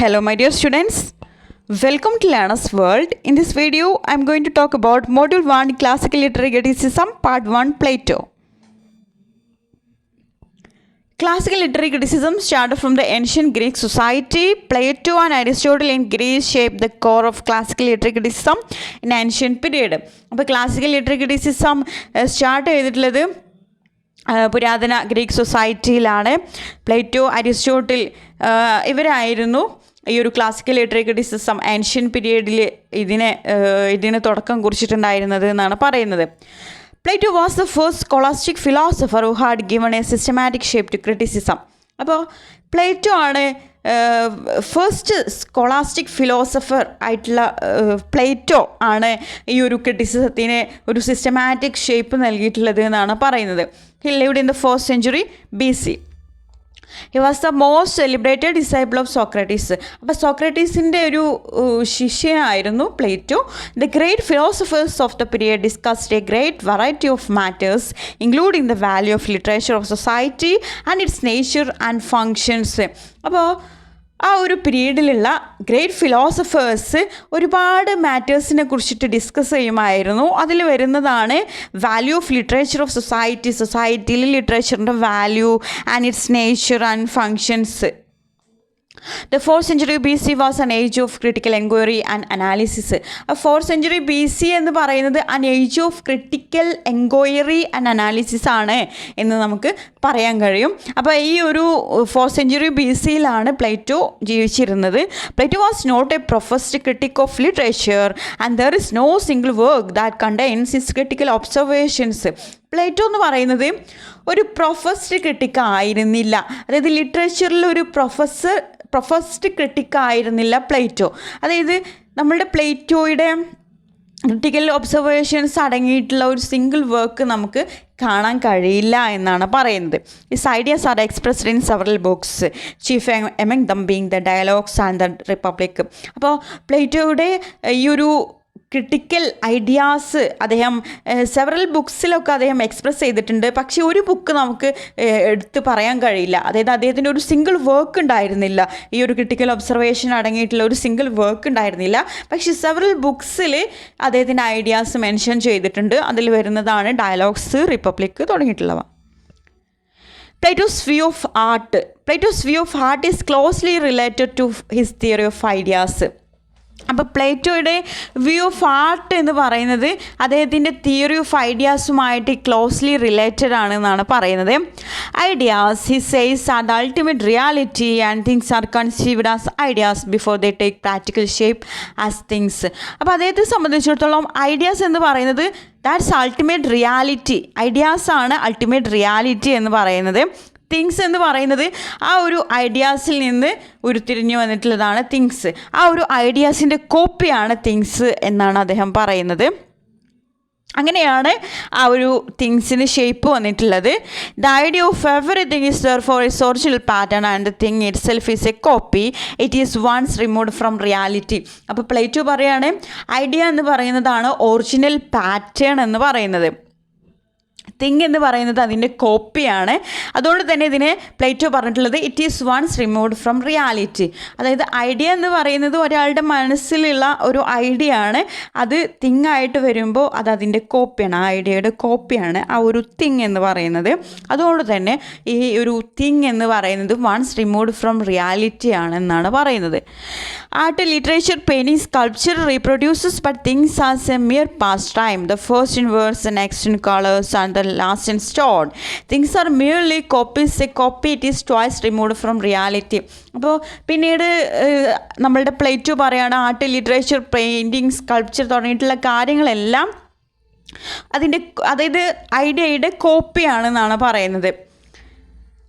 Hello my dear students, welcome to Learner's World. In this video I am going to talk about Module 1 Classical Literary Criticism Part 1 Plato. Classical literary criticism started from the ancient Greek society. Plato and Aristotle in Greece shaped the core of classical literary criticism in ancient period. അപ്പോൾ classical literary criticism start ചെയ്തിട്ടുള്ളത് പുരാതന Greek സൊസൈറ്റിയിലാണ്. Plato, Aristotle ഇവരായിരുന്നു ഈ ഒരു classical literary criticism ancient പീരിയഡിൽ ഇതിന് തുടക്കം കുറിച്ചിട്ടുണ്ടായിരുന്നത് എന്നാണ് പറയുന്നത്. Plato was the first scholastic philosopher who had given a systematic shape to criticism. അപ്പോൾ പ്ലേറ്റോ ആണ് ഫസ്റ്റ് സ്കോളാസ്റ്റിക് ഫിലോസഫർ ആയിട്ടുള്ള പ്ലേറ്റോ ആണ് ഈ ഒരു ക്രിറ്റിസിസത്തിന് ഒരു സിസ്റ്റമാറ്റിക് ഷേപ്പ് നൽകിയിട്ടുള്ളത് എന്നാണ് പറയുന്നത്. He lived in the 4th century BC. He was the most celebrated disciple of Socrates. അപ്പോൾ സോക്രട്ടീസിൻ്റെ ഒരു ശിഷ്യനായിരുന്നു Plato. The great philosophers of the period discussed a great variety of matters, including the value of literature of society and its nature and functions. അപ്പോൾ ആ ഒരു പീരീഡിലുള്ള great philosophers ഒരുപാട് മാറ്റേഴ്സിനെ കുറിച്ചിട്ട് discuss ചെയ്യുമായിരുന്നു. അതിൽ വരുന്നതാണ് വാല്യൂ ഓഫ് ലിറ്ററേച്ചർ ഓഫ് സൊസൈറ്റിയിൽ ലിറ്ററേച്ചറിൻ്റെ value and its nature and functions. The 4th century BC was an age of critical enquiry and analysis. 4th century BC എന്ന് പറയുന്നത് an age of critical enquiry and analysis ആണ് എന്ന് നമുക്ക് പറയാൻ കഴിയും. അപ്പോൾ ഈ ഒരു 4th century BCയിലാണ് പ്ലേറ്റോ ജീവിച്ചിരുന്നത്. Plato was not a professed critic of literature and there is no single work that contains his critical observations. Plato എന്ന് പറയുന്നത് ഒരു പ്രൊഫസ്ഡ് ക്രിട്ടിക് ആയിരുന്നില്ല. അതായത് ലിറ്ററേച്ചറിൽ ഒരു പ്രൊഫസ്ഡ് ക്രിട്ടിക് ആയിരുന്നില്ല പ്ലേറ്റോ. അതായത് നമ്മളുടെ പ്ലേറ്റോയുടെ ക്രിട്ടിക്കൽ ഒബ്സർവേഷൻസ് അടങ്ങിയിട്ടുള്ള ഒരു സിംഗിൾ വർക്ക് നമുക്ക് കാണാൻ കഴിയില്ല എന്നാണ് പറയുന്നത്. His ideas are expressed in several books, chief among them being the Dialogues and the Republic. അപ്പോൾ പ്ലേറ്റോയുടെ ഈ ഒരു ക്രിട്ടിക്കൽ ഐഡിയാസ് അദ്ദേഹം സെവറൽ ബുക്സിലൊക്കെ അദ്ദേഹം എക്സ്പ്രസ് ചെയ്തിട്ടുണ്ട്. പക്ഷേ ഒരു ബുക്ക് നമുക്ക് എടുത്ത് പറയാൻ കഴിയില്ല. അതായത് അദ്ദേഹത്തിൻ്റെ ഒരു സിംഗിൾ വർക്ക് ഉണ്ടായിരുന്നില്ല. ഈ ഒരു ക്രിട്ടിക്കൽ ഒബ്സർവേഷൻ അടങ്ങിയിട്ടുള്ള ഒരു സിംഗിൾ വർക്ക് ഉണ്ടായിരുന്നില്ല. പക്ഷേ സെവറൽ ബുക്സിൽ അദ്ദേഹത്തിൻ്റെ ഐഡിയാസ് മെൻഷൻ ചെയ്തിട്ടുണ്ട്. അതിൽ വരുന്നതാണ് ഡയലോഗ്സ്, റിപ്പബ്ലിക് തുടങ്ങിയിട്ടുള്ളവ. Plato's view of art. Plato's view of art is closely related to his theory of ideas. അപ്പോൾ പ്ലേറ്റോയുടെ വ്യൂ ഓഫ് ആർട്ട് എന്ന് പറയുന്നത് അദ്ദേഹത്തിൻ്റെ തിയറി ഓഫ് ഐഡിയാസുമായിട്ട് ക്ലോസ്ലി റിലേറ്റഡ് ആണെന്നാണ് പറയുന്നത്. Ideas he says are the ultimate reality and things are conceived as ideas before they take practical shape as things. അപ്പോൾ അദ്ദേഹത്തെ സംബന്ധിച്ചിടത്തോളം ideas എന്ന് പറയുന്നത് ദാറ്റ്സ് അൾട്ടിമേറ്റ് റിയാലിറ്റി. ഐഡിയാസ് ആണ് അൾട്ടിമേറ്റ് റിയാലിറ്റി എന്ന് പറയുന്നത്. തിങ്സ് എന്ന് പറയുന്നത് ആ ഒരു ഐഡിയാസിൽ നിന്ന് ഉരുത്തിരിഞ്ഞു വന്നിട്ടുള്ളതാണ് തിങ്സ്. ആ ഒരു ഐഡിയാസിൻ്റെ കോപ്പിയാണ് തിങ്സ് എന്നാണ് അദ്ദേഹം പറയുന്നത്. അങ്ങനെയാണ് ആ ഒരു തിങ്സിന് ഷേപ്പ് വന്നിട്ടുള്ളത്. The idea of everything is therefore its original pattern and the thing itself is a copy. It is once removed from reality. അപ്പോൾ പ്ലേറ്റോ പറയാണ് ഐഡിയ എന്ന് പറയുന്നതാണ് ഒറിജിനൽ പാറ്റേൺ എന്ന് പറയുന്നത്. തിങ് എന്ന് പറയുന്നത് അതിൻ്റെ കോപ്പിയാണ്. അതുകൊണ്ട് തന്നെ ഇതിനെ പ്ലേറ്റോ പറഞ്ഞിട്ടുള്ളത് it is once removed from reality. അതായത് ഐഡിയ എന്ന് പറയുന്നത് ഒരാളുടെ മനസ്സിലുള്ള ഒരു ഐഡിയ ആണ്. അത് തിങ് ആയിട്ട് വരുമ്പോൾ അത് അതിൻ്റെ കോപ്പിയാണ്, ആ ഐഡിയയുടെ കോപ്പിയാണ് ആ ഒരു തിങ് എന്ന് പറയുന്നത്. അതുകൊണ്ട് തന്നെ ഈ ഒരു തിങ് എന്ന് പറയുന്നത് വൺസ് റിമൂവ്ഡ് ഫ്രം റിയാലിറ്റി ആണെന്നാണ് പറയുന്നത്. Art, literature, painting, sculpture reproduces but things as a mere pastime. The first in words, the next in colors, and the last in stored. Things are merely copies. A copy it is twice removed from reality. അപ്പോൾ പിന്നീട് നമ്മളുടെ Plato പറയുകയാണ് art, literature, painting, sculpture തുടങ്ങിയിട്ടുള്ള കാര്യങ്ങളെല്ലാം അതായത് ഐഡിയയുടെ കോപ്പിയാണെന്നാണ് പറയുന്നത്.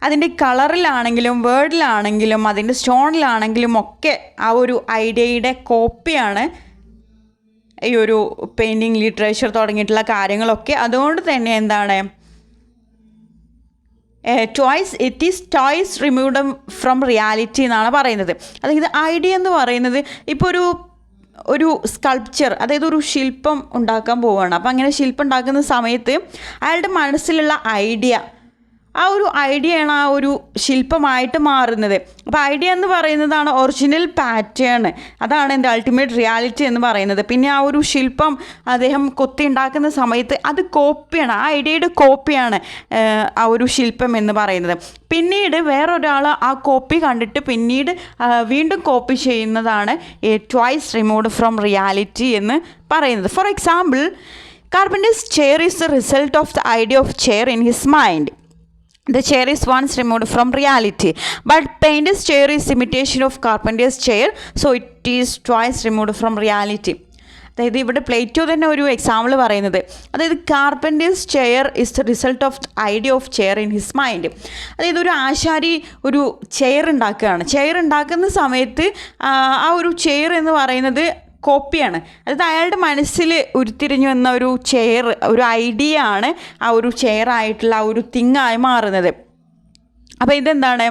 അതിൻ്റെ കളറിലാണെങ്കിലും വേർഡിലാണെങ്കിലും അതിൻ്റെ സ്റ്റോണിലാണെങ്കിലും ഒക്കെ ആ ഒരു ഐഡിയയുടെ കോപ്പിയാണ് ഈ ഒരു പെയിൻറ്റിങ്, ലിറ്ററേച്ചർ തുടങ്ങിയിട്ടുള്ള കാര്യങ്ങളൊക്കെ. അതുകൊണ്ട് തന്നെ എന്താണ് it is toys removed from reality എന്നാണ് പറയുന്നത്. അതായത് ഐഡിയ എന്ന് പറയുന്നത് ഇപ്പോൾ ഒരു സ്കൾപ്ചർ, അതായത് ഒരു ശില്പം ഉണ്ടാക്കാൻ പോവുകയാണ്. അപ്പോൾ അങ്ങനെ ശില്പം ഉണ്ടാക്കുന്ന സമയത്ത് അയാളുടെ മനസ്സിലുള്ള ഐഡിയ ആ ഒരു ഐഡിയയാണ് ആ ഒരു ശില്പമായിട്ട് മാറുന്നത്. അപ്പോൾ ഐഡിയ എന്ന് പറയുന്നതാണ് ഒറിജിനൽ പാറ്റേൺ, അതാണ് എൻ്റെ അൾട്ടിമേറ്റ് റിയാലിറ്റി എന്ന് പറയുന്നത്. പിന്നെ ആ ഒരു ശില്പം അദ്ദേഹം കൊത്തി ഉണ്ടാക്കുന്ന സമയത്ത് അത് കോപ്പിയാണ്, ആ ഐഡിയയുടെ കോപ്പിയാണ് ആ ഒരു ശില്പം എന്ന് പറയുന്നത്. പിന്നീട് വേറൊരാൾ ആ കോപ്പി കണ്ടിട്ട് പിന്നീട് വീണ്ടും കോപ്പി ചെയ്യുന്നതാണ് ട്വൈസ് റിമൂവ്ഡ് ഫ്രം റിയാലിറ്റി എന്ന് പറയുന്നത്. For example, Carpenter's chair is the result of the idea of chair in his mind. The chair is once removed from reality, but painter's chair is imitation of carpenter's chair, so it is twice removed from reality. അതായത് ഇവിടെ Plato തന്നെ ഒരു example പറയുന്നത്, അതായത് carpenter's chair is the result of idea of chair in his mind. അതായത് ഒരു ആശാരി ഒരു ചെയർ ഉണ്ടാക്കുകയാണ്. ചെയർ ഉണ്ടാക്കുന്ന സമയത്ത് ആ ഒരു ചെയർ എന്ന് പറയുന്നത് കോപ്പിയാണ്. അതായത് അയാളുടെ മനസ്സിൽ ഉരുത്തിരിഞ്ഞു വന്ന ഒരു ചെയർ, ഒരു ഐഡിയ ആണ് ആ ഒരു ചെയറായിട്ടുള്ള ആ ഒരു തിങ്ങായി മാറുന്നത്. അപ്പോൾ ഇതെന്താണ്,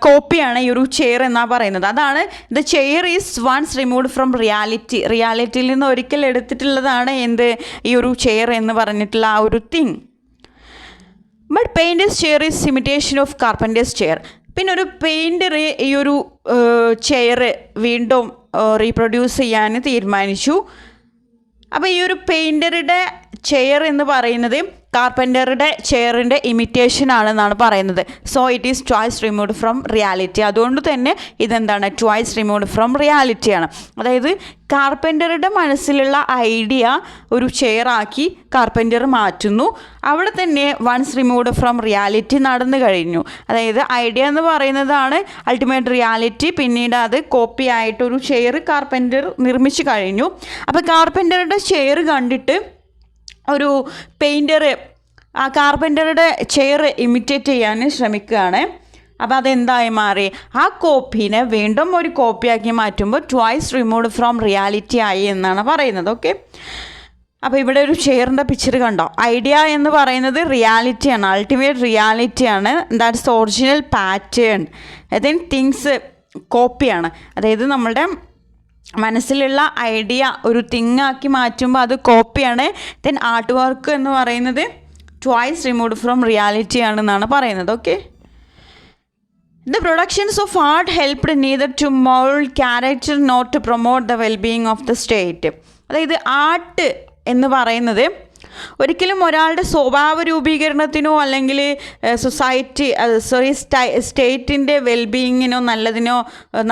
കോപ്പിയാണ് ഈ ഒരു ചെയർ എന്നാണ് പറയുന്നത്. അതാണ് the chair is once removed from reality. റിയാലിറ്റിയിൽ നിന്ന് ഒരിക്കൽ എടുത്തിട്ടുള്ളതാണ് എന്ത്, ഈ ഒരു ചെയർ എന്ന് പറഞ്ഞിട്ടുള്ള ആ ഒരു thing. But painters chair is imitation of carpenter's chair. പിന്നെ ഒരു പെയിൻറ്റർ ഈ ഒരു ചെയർ വീണ്ടും റീപ്രൊഡ്യൂസ് ചെയ്യാൻ തീരുമാനിച്ചു. അപ്പോൾ ഈ ഒരു പെയിൻറ്ററുടെ ചെയർ എന്ന് പറയുന്നത് കാർപ്പൻറ്ററുടെ ചെയറിൻ്റെ ഇമിറ്റേഷൻ ആണെന്നാണ് പറയുന്നത്. So it is twice removed from reality. അതുകൊണ്ട് തന്നെ ഇതെന്താണ്, ട്വൈസ് റിമൂവ്ഡ് ഫ്രം റിയാലിറ്റിയാണ്. അതായത് കാർപ്പൻറ്ററുടെ മനസ്സിലുള്ള ഐഡിയ ഒരു ചെയറാക്കി കാർപ്പൻറ്റർ മാറ്റുന്നു. അവിടെ തന്നെ വൺസ് റിമൂവ്ഡ് ഫ്രം റിയാലിറ്റി നടന്നു കഴിഞ്ഞു. അതായത് ഐഡിയ എന്ന് പറയുന്നതാണ് അൾട്ടിമേറ്റ് റിയാലിറ്റി. പിന്നീട് അത് കോപ്പി ആയിട്ടൊരു ചെയർ കാർപ്പൻറ്റർ നിർമ്മിച്ചു കഴിഞ്ഞു. അപ്പോൾ കാർപ്പൻറ്ററുടെ ചെയർ കണ്ടിട്ട് ഒരു പെയിൻറ്റർ ആ കാർപ്പൻറ്ററുടെ ചെയർ ഇമിറ്റേറ്റ് ചെയ്യാൻ ശ്രമിക്കുകയാണ്. അപ്പോൾ അതെന്തായി മാറി, ആ കോപ്പീനെ വീണ്ടും ഒരു കോപ്പിയാക്കി മാറ്റുമ്പോൾ ട്വൈസ് റിമൂവ്ഡ് ഫ്രം റിയാലിറ്റി ആയി എന്നാണ് പറയുന്നത്. ഓക്കെ, അപ്പോൾ ഇവിടെ ഒരു ചെയറിൻ്റെ പിക്ചർ കണ്ടോ. ഐഡിയ എന്ന് പറയുന്നത് റിയാലിറ്റിയാണ്, അൾട്ടിമേറ്റ് റിയാലിറ്റിയാണ്. That's original pattern. Then things കോപ്പിയാണ്. അതായത് നമ്മളുടെ മനസ്സിലുള്ള ഐഡിയ ഒരു തിങ്ങാക്കി മാറ്റുമ്പോൾ അത് കോപ്പിയാണ്. ദെൻ ആർട്ട് വർക്ക് എന്ന് പറയുന്നത് ട്വൈസ് റിമൂവ്ഡ് ഫ്രം റിയാലിറ്റി ആണെന്നാണ് പറയുന്നത്. Okay, The productions of art helped neither to mold character nor to promote the well-being of the state. അതായത് ആർട്ട് എന്ന് പറയുന്നത് ഒരിക്കലും ഒരാളുടെ സ്വഭാവ രൂപീകരണത്തിനോ അല്ലെങ്കിൽ സൊസൈറ്റി സ്റ്റേറ്റിൻ്റെ വെൽബീയിങ്ങിനോ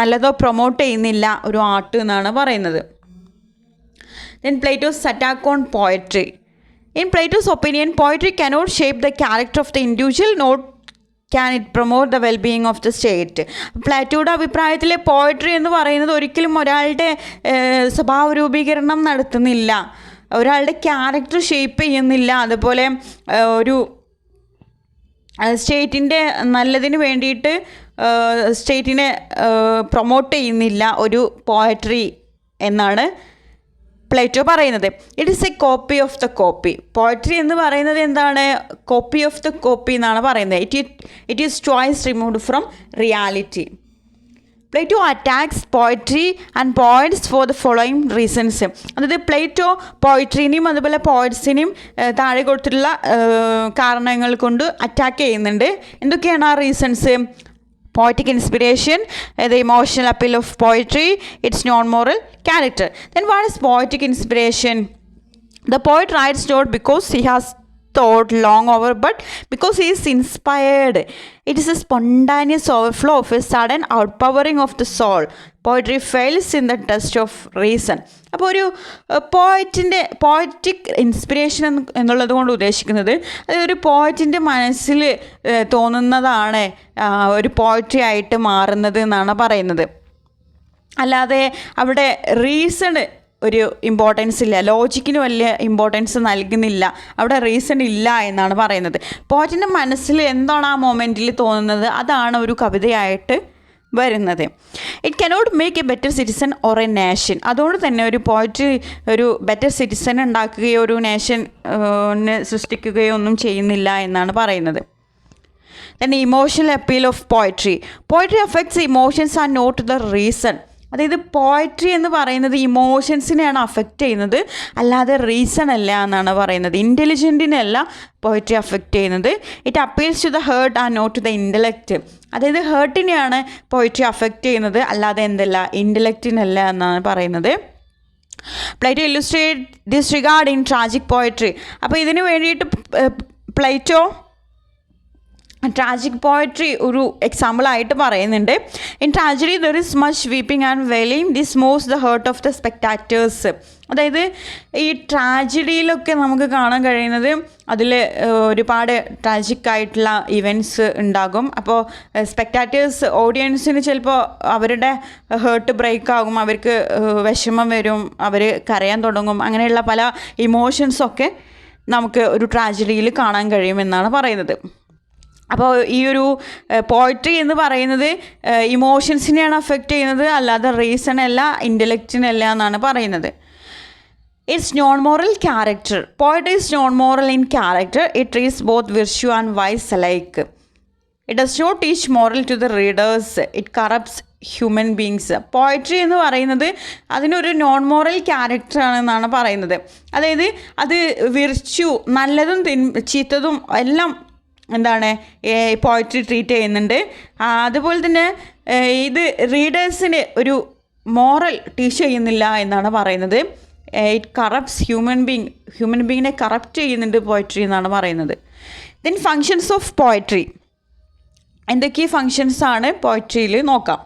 നല്ലതോ പ്രൊമോട്ട് ചെയ്യുന്നില്ല ഒരു ആർട്ട് എന്നാണ് പറയുന്നത്. Then Plato's attack on poetry. In Plato's opinion, poetry cannot shape the character of the individual, nor can it promote the well-being of the state. പ്ലാറ്റോയുടെ അഭിപ്രായത്തിൽ പോയട്രി എന്ന് പറയുന്നത് ഒരിക്കലും ഒരാളുടെ സ്വഭാവ രൂപീകരണം നടത്തുന്നില്ല, ഒരാളുടെ ക്യാരക്ടർ ഷേപ്പ് ചെയ്യുന്നില്ല, അതുപോലെ ഒരു സ്റ്റേറ്റിൻ്റെ നല്ലതിന് വേണ്ടിയിട്ട് സ്റ്റേറ്റിനെ പ്രൊമോട്ട് ചെയ്യുന്നില്ല ഒരു പോയട്രി എന്നാണ് പ്ലേറ്റോ പറയുന്നത്. It is a copy of the copy. Poetry എന്ന് പറയുന്നത് എന്താണ്, കോപ്പി ഓഫ് ദ കോപ്പി എന്നാണ് പറയുന്നത്. It is twice removed from reality. Plato attacks poetry and poets for the following reasons. അതായത് പ്ലേറ്റോ പോയട്രീനെയും അതുപോലെ പോയിറ്റ്സിനെയും താഴെ കൊടുത്തിട്ടുള്ള കാരണങ്ങൾ കൊണ്ട് അറ്റാക്ക് ചെയ്യുന്നുണ്ട്. എന്തൊക്കെയാണ് ആ reasons? Poetic inspiration, the emotional appeal of poetry, its non-moral character. Then what is poetic inspiration? The poet writes not because he has thought long over, but because he is inspired. It is a spontaneous overflow of a sudden outpouring of the soul. Poetry fails in the test of reason. അപ്പോൾ ഒരു poetic inspiration എന്നുള്ളത് കൊണ്ട് ഉദ്ദേശിക്കുന്നത് ഒരു പോയറ്റിൻ്റെ മനസ്സിൽ തോന്നുന്നതാണ് ഒരു poetry ആയിട്ട് മാറുന്നത് എന്നാണ് പറയുന്നത്. അല്ലാതെ അവിടെ റീസണ് ഒരു ഇമ്പോർട്ടൻസ് ഇല്ല, ലോജിക്കിന് വലിയ ഇമ്പോർട്ടൻസ് നൽകുന്നില്ല, അവിടെ റീസൺ ഇല്ല എന്നാണ് പറയുന്നത്. പോയറ്റിൻ്റെ മനസ്സിൽ എന്താണ് ആ മൊമെൻറ്റിൽ തോന്നുന്നത് അതാണ് ഒരു കവിതയായിട്ട് വരുന്നത്. It cannot make A better citizen or A nation. അതുകൊണ്ട് തന്നെ ഒരു പോയട്രി ഒരു ബെറ്റർ സിറ്റിസൺ ഉണ്ടാക്കുകയോ ഒരു നേഷൻ സൃഷ്ടിക്കുകയോ ഒന്നും ചെയ്യുന്നില്ല എന്നാണ് പറയുന്നത്. Then the emotional appeal of poetry. Poetry affects emotions and not the reason. അതായത് പോയട്രി എന്ന് പറയുന്നത് ഇമോഷൻസിനെയാണ് അഫക്റ്റ് ചെയ്യുന്നത്, അല്ലാതെ റീസൺ അല്ല എന്നാണ് പറയുന്നത്. ഇൻ്റലിജൻറ്റിനല്ല പോയട്രി അഫക്റ്റ് ചെയ്യുന്നത്. It appeals to the heart and not to the intellect. അതായത് ഹേർട്ടിനെയാണ് പോയട്രി അഫക്റ്റ് ചെയ്യുന്നത്, അല്ലാതെ എന്തല്ല ഇൻ്റലക്റ്റിനല്ല എന്നാണ് പറയുന്നത്. Plato illustrate this regarding tragic poetry. അപ്പോൾ ഇതിന് വേണ്ടിയിട്ട് പ്ലേറ്റോ ട്രാജിക് പോയട്രി ഒരു എക്സാമ്പിളായിട്ട് പറയുന്നുണ്ട്. In tragedy there is much weeping and wailing, this moves the heart of the spectators. അതായത് ഈ ട്രാജഡിയിലൊക്കെ നമുക്ക് കാണാൻ കഴിയുന്നത് അതിൽ ഒരുപാട് ട്രാജിക് ആയിട്ടുള്ള ഇവൻറ്റ്സ് ഉണ്ടാകും. അപ്പോൾ സ്പെക്ടാറ്റേഴ്സ് ഓഡിയൻസിന് ചിലപ്പോൾ അവരുടെ ഹേർട്ട് ബ്രേക്ക് ആകും, അവർക്ക് വിഷമം വരും, അവർ കരയാൻ തുടങ്ങും. അങ്ങനെയുള്ള പല ഇമോഷൻസൊക്കെ നമുക്ക് ഒരു ട്രാജഡിയിൽ കാണാൻ കഴിയുമെന്നാണ് പറയുന്നത്. അപ്പോൾ ഈ ഒരു പോയട്രി എന്ന് പറയുന്നത് ഇമോഷൻസിനെയാണ് അഫക്റ്റ് ചെയ്യുന്നത്, അല്ലാതെ റീസൺ അല്ല, ഇൻ്റലക്റ്റിനല്ല എന്നാണ് പറയുന്നത്. It's non moral character. Poetry is non moral in character. It treats both virtue and vice alike. It does not teach moral to the readers. It corrupts human beings. Poetry എന്ന് പറയുന്നത് അതിനൊരു non moral ക്യാരക്ടറാണെന്നാണ് പറയുന്നത്. അതായത് അത് virtue, നല്ലതും ചീത്തതും എല്ലാം എന്താണ് poetry treat ചെയ്യുന്നുണ്ട്. അതുപോലെ തന്നെ ഇത് റീഡേഴ്സിന് ഒരു മോറൽ ടീച്ച് ചെയ്യുന്നില്ല എന്നാണ് പറയുന്നത്. ഇറ്റ് കറപ്റ്റ്സ് ഹ്യൂമൻ ബീങ്ങിനെ കറപ്റ്റ് ചെയ്യുന്നുണ്ട് പോയട്രി എന്നാണ് പറയുന്നത്. Then functions of poetry. എന്തൊക്കെ ഫങ്ഷൻസ് ആണ് പോയട്രിയിൽ നോക്കാം.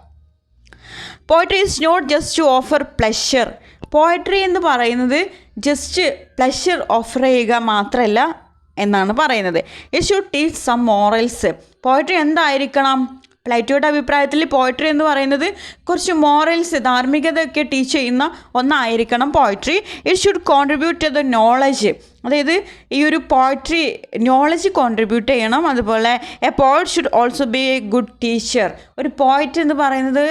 Poetry is not just to offer pleasure. Poetry എന്ന് പറയുന്നത് ജസ്റ്റ് പ്ലഷർ ഓഫർ ചെയ്യുക മാത്രമല്ല എന്നാണ് പറയുന്നത്. It should teach some morals. Poetry എന്തായിരിക്കണം? പ്ലേറ്റോയുടെ അഭിപ്രായത്തിൽ പോയട്രി എന്ന് പറയുന്നത് കുറച്ച് മോറൽസ്, ധാർമ്മികതയൊക്കെ ടീച്ച് ചെയ്യുന്ന ഒന്നായിരിക്കണം poetry. It should contribute to the knowledge. അതായത് ഈ ഒരു പോയട്രി നോളജ് കോൺട്രിബ്യൂട്ട് ചെയ്യണം. അതുപോലെ a poet should also be a good teacher. ഒരു പോയറ്റ് എന്ന് പറയുന്നത്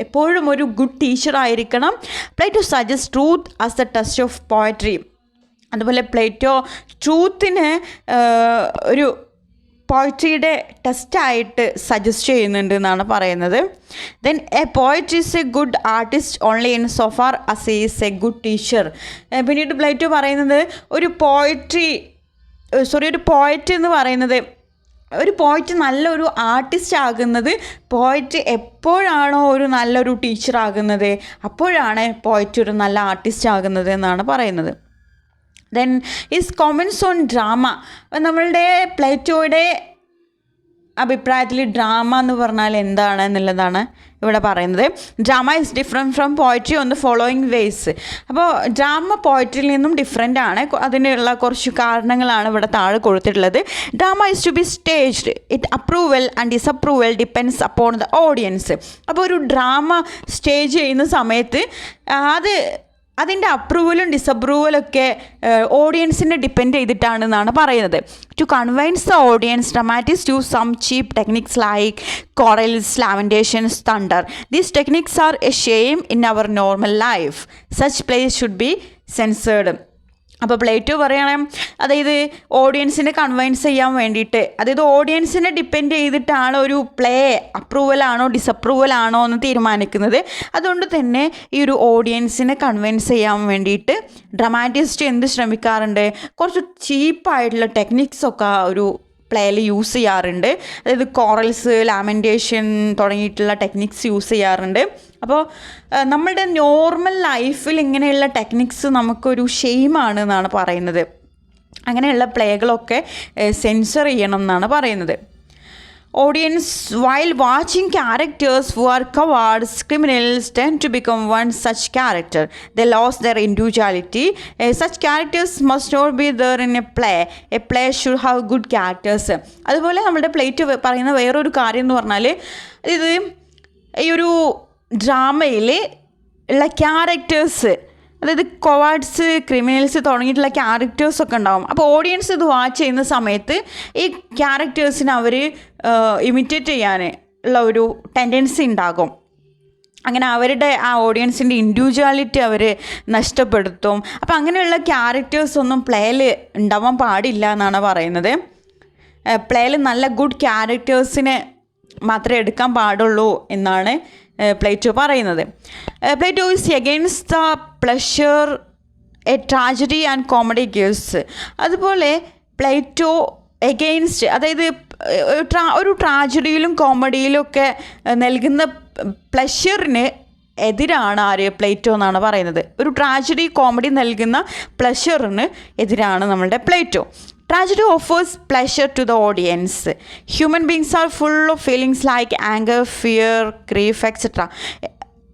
എപ്പോഴും ഒരു ഗുഡ് ടീച്ചർ ആയിരിക്കണം. Plato suggest truth as the test of poetry. അതുപോലെ പ്ലേറ്റോ ട്രൂത്തിനെ ഒരു പോയട്രിയുടെ ടെസ്റ്റായിട്ട് സജസ്റ്റ് ചെയ്യുന്നുണ്ട് എന്നാണ് പറയുന്നത്. Then a poet is a good artist only in so far as is a good teacher. പിന്നീട് പ്ലേറ്റോ പറയുന്നത് ഒരു പോയറ്റ് എന്ന് പറയുന്നത്, ഒരു പോയറ്റ് നല്ലൊരു ആർട്ടിസ്റ്റ് ആകുന്നത് പോയറ്റ് എപ്പോഴാണോ ഒരു നല്ലൊരു ടീച്ചർ ആകുന്നത് അപ്പോഴാണ് പോയറ്റ് ഒരു നല്ല ആർട്ടിസ്റ്റ് ആകുന്നത് എന്നാണ് പറയുന്നത്. Then is Commons on drama. നമ്മളുടെ പ്ലേറ്റോയുടെ അഭിപ്രായത്തിൽ ഡ്രാമ എന്ന് പറഞ്ഞാൽ എന്താണ് എന്നുള്ളതാണ് ഇവിടെ പറയുന്നത്. Drama is different from poetry on the following ways. അപ്പോൾ ഡ്രാമ പോയട്രിയിൽ നിന്നും ഡിഫറെൻ്റ് ആണ്. അതിനുള്ള കുറച്ച് കാരണങ്ങളാണ് ഇവിടെ താഴെ കൊടുത്തിട്ടുള്ളത്. Drama is to be staged. It approval and disapproval depends upon the audience. അപ്പോൾ ഒരു ഡ്രാമ സ്റ്റേജ് ചെയ്യുന്ന സമയത്ത് അതിൻ്റെ അപ്രൂവലും ഡിസപ്രൂവലൊക്കെ ഓഡിയൻസിനെ ഡിപ്പെൻഡ് ചെയ്തിട്ടാണെന്നാണ് പറയുന്നത്. To convince the audience dramatics use some cheap techniques like chorals, lamentations, thunder. These techniques are a shame in our normal life. Such place should be censored. അപ്പോൾ Plato പറയണം, അതായത് ഓഡിയൻസിനെ convince ചെയ്യാൻ വേണ്ടിയിട്ട്, അതായത് ഓഡിയൻസിനെ ഡിപ്പെൻഡ് ചെയ്തിട്ടാണ് ഒരു പ്ലേ അപ്രൂവലാണോ ഡിസപ്രൂവലാണോ എന്ന് തീരുമാനിക്കുന്നത്. അതുകൊണ്ട് തന്നെ ഈ ഒരു ഓഡിയൻസിനെ കൺവിൻസ് ചെയ്യാൻ വേണ്ടിയിട്ട് ഡ്രമാറ്റിസ്റ്റ് എന്ത് ശ്രമിക്കാറുണ്ട്? കുറച്ച് ചീപ്പായിട്ടുള്ള ടെക്നിക്സൊക്കെ ഒരു പ്ലേയിൽ യൂസ് ചെയ്യാറുണ്ട്. അതായത് കോറൽസ്, ലാമെൻറ്റേഷൻ തുടങ്ങിയിട്ടുള്ള ടെക്നിക്സ് യൂസ് ചെയ്യാറുണ്ട്. അപ്പോൾ നമ്മളുടെ നോർമൽ ലൈഫിൽ ഇങ്ങനെയുള്ള ടെക്നിക്സ് നമുക്കൊരു ഷെയിമാണ് എന്നാണ് പറയുന്നത്. അങ്ങനെയുള്ള പ്ലേകളൊക്കെ സെൻസർ ചെയ്യണം എന്നാണ് പറയുന്നത്. Audience, while watching characters who are cowards, criminals tend to become one such character. They lost their individuality. Such characters must not be there in a play. A play should have good characters. അതുപോലെ നമ്മുടെ plate പറയുന്ന വേറൊരു കാര്യം എന്ന് പറഞ്ഞാൽ, ഇത് ഈ ഒരു ഡ്രാമയിൽ ഉള്ള ക്യാരക്ടേഴ്സ്, അതായത് കൊവാർഡ്സ്, ക്രിമിനൽസ് തുടങ്ങിയിട്ടുള്ള ക്യാരക്ടേഴ്സൊക്കെ ഉണ്ടാകും. അപ്പോൾ ഓഡിയൻസ് ഇത് വാച്ച് ചെയ്യുന്ന സമയത്ത് ഈ ക്യാരക്ടേഴ്സിനെ അവർ ഇമിറ്റേറ്റ് ചെയ്യാൻ ഉള്ള ഒരു ടെൻഡൻസി ഉണ്ടാകും. അങ്ങനെ അവരുടെ ആ ഓഡിയൻസിൻ്റെ ഇൻഡിവിജ്വാലിറ്റി അവർ നഷ്ടപ്പെടുത്തും. അപ്പോൾ അങ്ങനെയുള്ള ക്യാരക്ടേഴ്സൊന്നും പ്ലേയിൽ ഉണ്ടാവാൻ പാടില്ല എന്നാണ് പറയുന്നത്. പ്ലേയിൽ നല്ല ഗുഡ് ക്യാരക്ടേഴ്സിനെ മാത്രമേ എടുക്കാൻ പാടുള്ളൂ എന്നാണ് പ്ലേറ്റോ പറയുന്നത്. Plato is against the pleasure A tragedy and comedy gives. അതുപോലെ പ്ലേറ്റോ എഗെയിൻസ്റ്റ്, അതായത് ഒരു ട്രാജഡിയിലും കോമഡിയിലും ഒക്കെ നൽകുന്ന പ്ലഷറിന് എതിരാണ് ആര്? പ്ലേറ്റോ എന്നാണ് പറയുന്നത്. ഒരു ട്രാജഡി കോമഡി നൽകുന്ന പ്ലഷറിന് എതിരാണ് നമ്മളുടെ Plato. Tragedy offers pleasure to the audience. Human beings are full of feelings like anger, fear, grief, etc.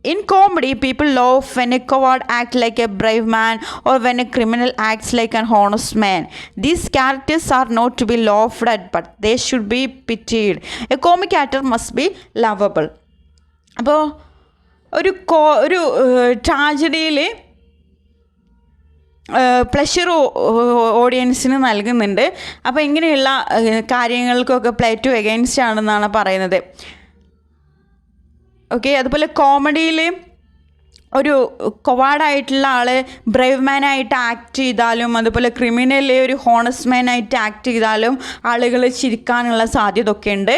In comedy, people laugh when a coward acts like a brave man or when a criminal acts like an honest man. These characters are not to be laughed at, but they should be pitied. A comic actor must be lovable. അപ്പോൾ ഒരു ട്രാജഡിയിൽ pleasure ഓഡിയൻസിന് നൽകുന്നുണ്ട്. അപ്പോൾ ഇങ്ങനെയുള്ള കാര്യങ്ങൾക്കൊക്കെ Plato against ആണെന്നാണ് പറയുന്നത്. Okay. അതുപോലെ കോമഡിയിൽ ഒരു കൊവാർഡായിട്ടുള്ള ആൾ ബ്രേവ് മാനായിട്ട് ആക്ട് ചെയ്താലും അതുപോലെ ക്രിമിനൽ ഒരു ഹോണസ്റ്റ് മാനായിട്ട് ആക്ട് ചെയ്താലും ആളുകൾ ചിരിക്കാനുള്ള സാധ്യത ഒക്കെ ഉണ്ട്.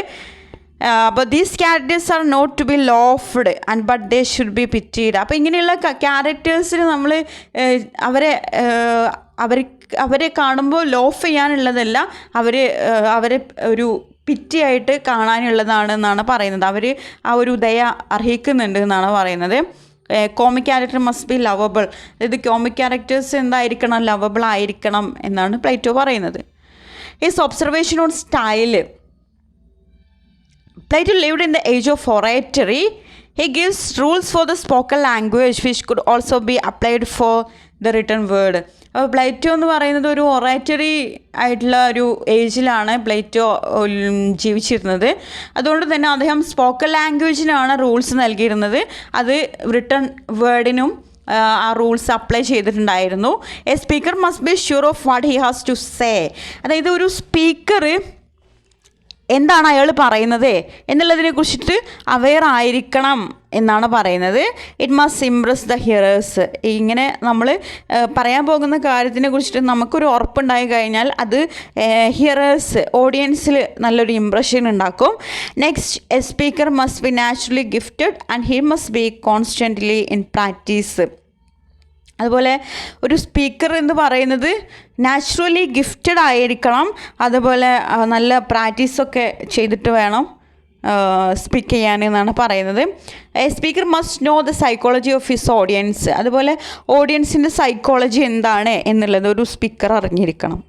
അപ്പോൾ these characters are not to be laughed and but they should be pitied. അപ്പോൾ ഇങ്ങനെയുള്ള ക്യാരക്ടേഴ്സിന് നമ്മൾ അവരെ കാണുമ്പോൾ ലോഫ് ചെയ്യാനുള്ളതല്ല, അവരെ ഒരു പിറ്റിയായിട്ട് കാണാനുള്ളതാണെന്നാണ് പറയുന്നത്. അവർ ആ ഒരു ദയ അർഹിക്കുന്നുണ്ട് എന്നാണ് പറയുന്നത്. Comic character must be lovable. അതായത് കോമിക് ക്യാരക്ടേഴ്സ് എന്തായിരിക്കണം? ലവബിൾ ആയിരിക്കണം എന്നാണ് പ്ലേറ്റോ പറയുന്നത്. His observation own style. Plato lived in the age of oratory. He gives rules for the spoken language which could also be applied for the written word. അപ്പോൾ Plato എന്ന് പറയുന്നത് ഒരു oratory ആയിട്ടുള്ള ഒരു ഏജിലാണ് Plato ജീവിച്ചിരുന്നത്. അതുകൊണ്ട് തന്നെ അദ്ദേഹം സ്പോക്കൺ ലാംഗ്വേജിനാണ് റൂൾസ് നൽകിയിരുന്നത്. അത് റിട്ടൺ വേർഡിനും ആ റൂൾസ് അപ്ലൈ ചെയ്തിട്ടുണ്ടായിരുന്നു. A speaker must be sure of what he has to say. അതായത് ഒരു സ്പീക്കർ എന്താണ് അയാൾ പറയുന്നത് എന്നുള്ളതിനെ കുറിച്ചിട്ട് അവെയർ ആയിരിക്കണം എന്നാണ് പറയുന്നത്. It must Impress the hearers. ഇങ്ങനെ നമ്മൾ പറയാൻ പോകുന്ന കാര്യത്തിനെ കുറിച്ചിട്ട് നമുക്കൊരു ഉറപ്പുണ്ടായി കഴിഞ്ഞാൽ അത് ഹിയറേഴ്സ് ഓഡിയൻസിൽ നല്ലൊരു ഇംപ്രഷൻ ഉണ്ടാക്കും. Next, A speaker must B naturally gifted and he must be constantly in practice. അതുപോലെ ഒരു സ്പീക്കർ എന്ന് പറയുന്നത് നാച്ചുറലി ഗിഫ്റ്റഡ് ആയിരിക്കണം. അതുപോലെ നല്ല പ്രാക്ടീസൊക്കെ ചെയ്തിട്ട് വേണം സ്പീക്ക് ചെയ്യാൻ എന്നാണ് പറയുന്നത്. A speaker must know the psychology of his audience. അതുപോലെ ഓഡിയൻസിൻ്റെ സൈക്കോളജി എന്താണ് എന്നുള്ളത് ഒരു സ്പീക്കർ അറിഞ്ഞിരിക്കണം.